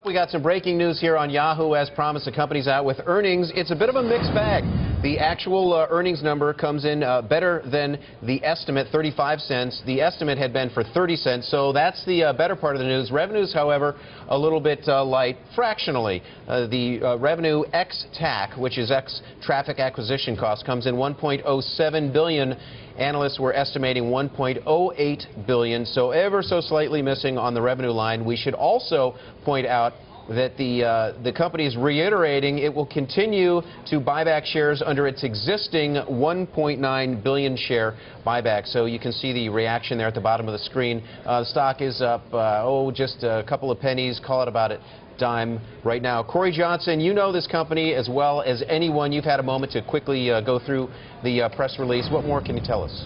We got some breaking news here on Yahoo. As promised, the company's out with earnings. It's a bit of a mixed bag. The actual earnings number comes in better than the estimate, 35 cents. The estimate had been for 30 cents, so that's the better part of the news. Revenues, however, a little bit light fractionally. The revenue ex-TAC, which is ex-traffic acquisition cost, comes in $1.07 billion. Analysts were estimating $1.08 billion, so ever so slightly missing on the revenue line. We should also point out that the company is reiterating it will continue to buy back shares under its existing 1.9 billion share buyback. So you can see the reaction there at the bottom of the screen. The stock is up, just a couple of pennies, call it about a dime right now. Cory Johnson, you know this company as well as anyone. You've had a moment to quickly go through the press release. What more can you tell us?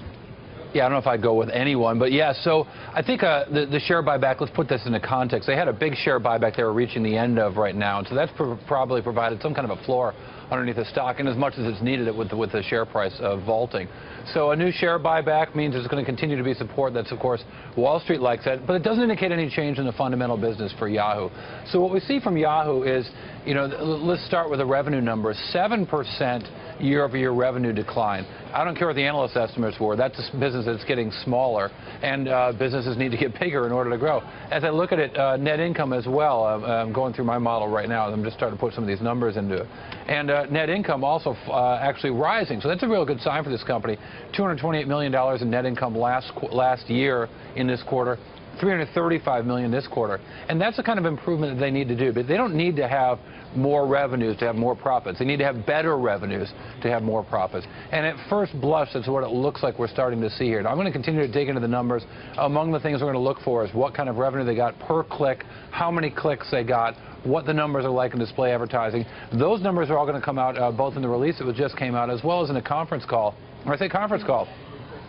Yeah, I don't know if I'd go with anyone, but yeah, so I think the share buyback, let's put this into context. They had a big share buyback they were reaching the end of right now, and so that's probably provided some kind of a floor underneath the stock, and as much as it's needed with the share price vaulting. So a new share buyback means there's going to continue to be support. That's, of course, Wall Street likes that, but it doesn't indicate any change in the fundamental business for Yahoo. So what we see from Yahoo is, you know, let's start with the revenue number, 7% year-over-year revenue decline. I don't care what the analyst estimates were. That's a business that's getting smaller, and businesses need to get bigger in order to grow. As I look at it, net income as well, I'm going through my model right now. I'm just starting to put some of these numbers into it. And net income also actually rising. So that's a real good sign for this company. $228 million in net income last year in this quarter. $335 million this quarter. And that's the kind of improvement that they need to do. But they don't need to have more revenues to have more profits. They need to have better revenues to have more profits. And at first blush, that's what it looks like we're starting to see here. Now, I'm going to continue to dig into the numbers. Among the things we're going to look for is what kind of revenue they got per click, how many clicks they got, what the numbers are like in display advertising. Those numbers are all going to come out both in the release that just came out as well as in a conference call. When I say conference call,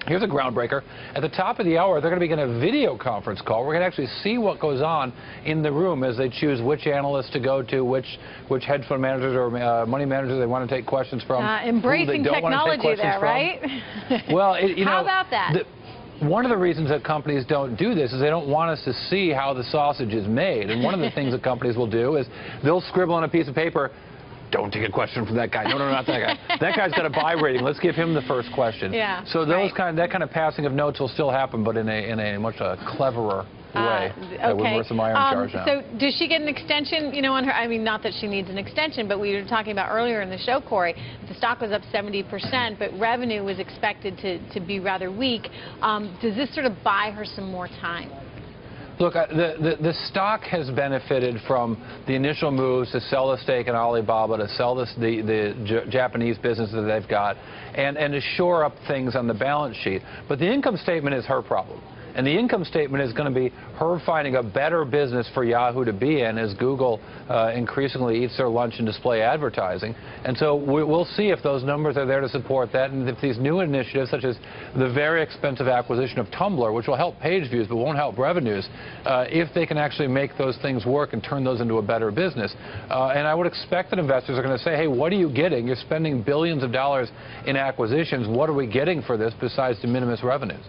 here's a groundbreaker. At the top of the hour, they're going to begin a video conference call. We're going to actually see what goes on in the room as they choose which analysts to go to, which hedge fund managers or money managers they want to take questions from. Embracing technology there, right? Well, how about that? One of the reasons that companies don't do this is they don't want us to see how the sausage is made. And one of the things that companies will do is they'll scribble on a piece of paper, "Don't take a question from that guy. No, not that guy. That guy's got a buy rating. Let's give him the first question." Yeah, so that kind of passing of notes will still happen, but in a much cleverer way. Okay. With Marissa Mayer in charge now. So does she get an extension, you know, on her? I mean, not that she needs an extension, but we were talking about earlier in the show, Cory, the stock was up 70%, but revenue was expected to be rather weak. Does this sort of buy her some more time? Look, the stock has benefited from the initial moves to sell the stake in Alibaba, to sell the Japanese business that they've got, and to shore up things on the balance sheet. But the income statement is her problem. And the income statement is going to be her finding a better business for Yahoo to be in as Google increasingly eats their lunch in display advertising. And so we'll see if those numbers are there to support that, and if these new initiatives, such as the very expensive acquisition of Tumblr, which will help page views but won't help revenues, if they can actually make those things work and turn those into a better business. And I would expect that investors are going to say, hey, what are you getting? You're spending billions of dollars in acquisitions. What are we getting for this besides de minimis revenues?